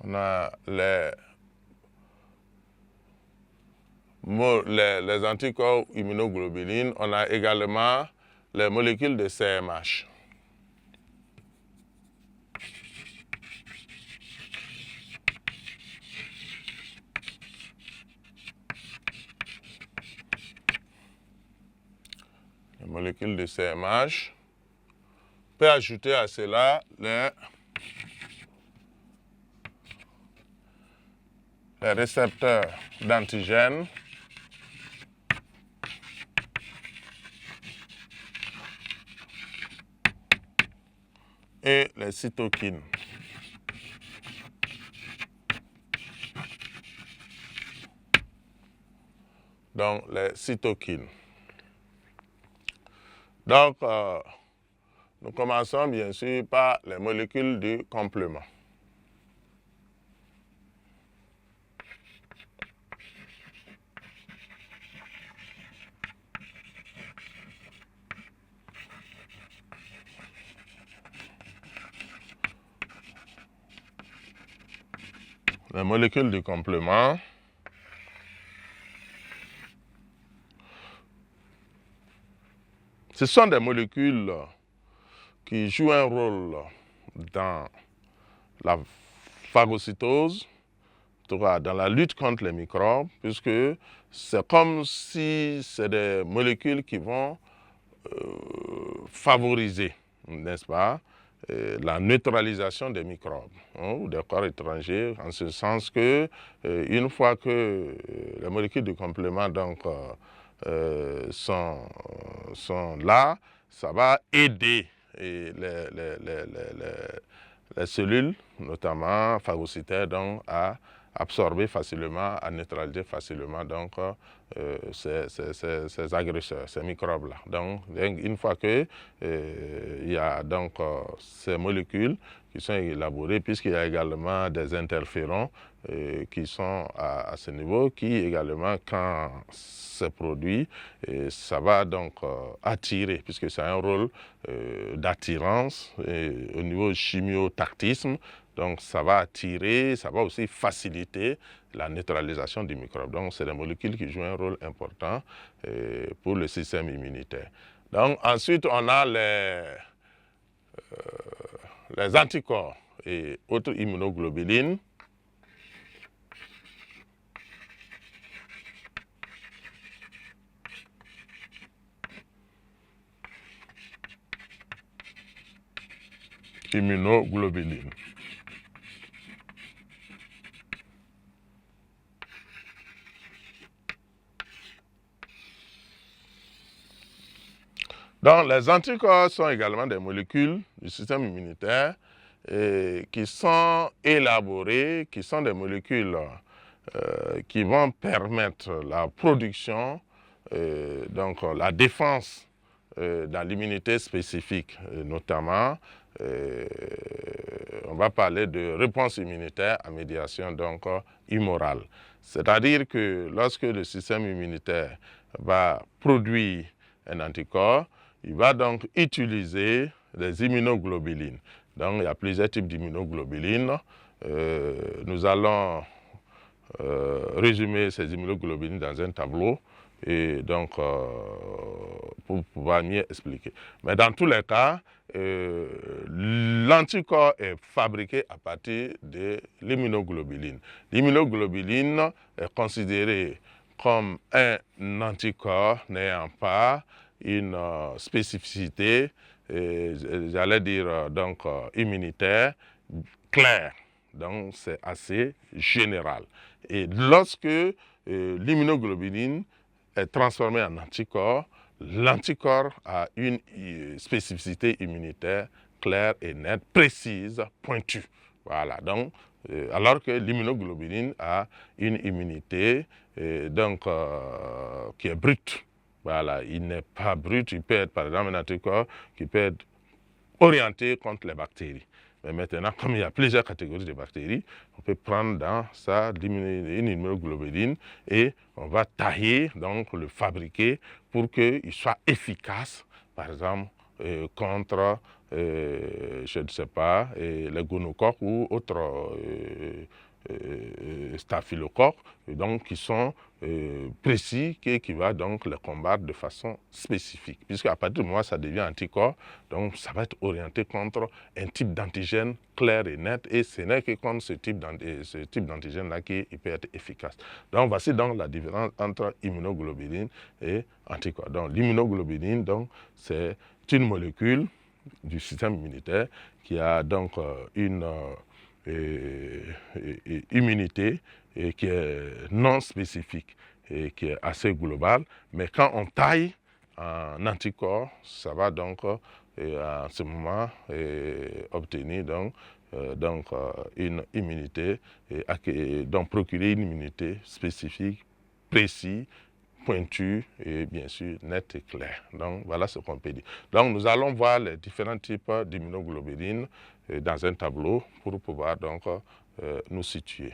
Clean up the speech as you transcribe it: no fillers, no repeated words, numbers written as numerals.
On a les anticorps immunoglobulines. On a également les molécules de CMH. Les molécules de CMH. On peut ajouter à cela les récepteurs d'antigènes et les cytokines. Donc, les cytokines. Donc, nous commençons bien sûr par les molécules du complément. Les molécules du complément. Ce sont des molécules qui jouent un rôle dans la phagocytose, dans la lutte contre les microbes, puisque c'est comme si c'est des molécules qui vont favoriser, n'est-ce pas, la neutralisation des microbes ou des corps étrangers, en ce sens que une fois que les molécules de complément donc, sont là, ça va aider les cellules, notamment phagocytaires, donc, à absorber facilement, à neutraliser facilement donc, ces agresseurs, ces microbes-là. Donc, une fois qu'il y a donc, ces molécules qui sont élaborées, puisqu'il y a également des interférons qui sont à ce niveau, qui également, quand c'est produit, ça va donc attirer, puisque c'est un rôle d'attirance au niveau chimiotactisme. Donc, ça va attirer, ça va aussi faciliter la neutralisation du microbe. Donc, c'est des molécules qui jouent un rôle important pour le système immunitaire. Donc, ensuite, on a les anticorps et autres immunoglobulines. Immunoglobulines. Donc, les anticorps sont également des molécules du système immunitaire qui sont élaborées, qui sont des molécules qui vont permettre la production, donc la défense dans l'immunité spécifique, notamment, on va parler de réponse immunitaire à médiation donc humorale. C'est-à-dire que lorsque le système immunitaire va produire un anticorps, il va donc utiliser les immunoglobulines. Donc, il y a plusieurs types d'immunoglobulines. Nous allons résumer ces immunoglobulines dans un tableau et donc pour pouvoir mieux expliquer. Mais dans tous les cas, l'anticorps est fabriqué à partir de l'immunoglobuline. L'immunoglobuline est considérée comme un anticorps n'ayant pas une spécificité, j'allais dire donc immunitaire, claire. Donc c'est assez général. Et lorsque l'immunoglobuline est transformée en anticorps, l'anticorps a une spécificité immunitaire claire et nette, précise, pointue. Voilà, donc, alors que l'immunoglobuline a une immunité donc, qui est brute. Voilà, il n'est pas brut, il peut être par exemple un anticorps qui peut être orienté contre les bactéries. Mais maintenant, comme il y a plusieurs catégories de bactéries, on peut prendre dans ça une immunoglobuline et on va tailler, donc le fabriquer pour qu'il soit efficace, par exemple, contre, je ne sais pas, les gonocoques ou autres staphylocoques, donc qui sont précis et qui va donc les combattre de façon spécifique. Puisque à partir du moment où ça devient anticorps, donc ça va être orienté contre un type d'antigène clair et net, et ce n'est que contre ce type d'antigène-là qu'il peut être efficace. Donc voici donc la différence entre immunoglobuline et anticorps. Donc l'immunoglobuline, donc c'est une molécule du système immunitaire qui a donc une immunité et qui est non spécifique et qui est assez globale, mais quand on taille en anticorps, ça va donc à ce moment obtenir donc une immunité, donc procurer une immunité spécifique, précise, pointue et bien sûr nette et claire. Donc voilà ce qu'on peut dire. Donc nous allons voir les différents types d'immunoglobulines dans un tableau pour pouvoir donc nous situer.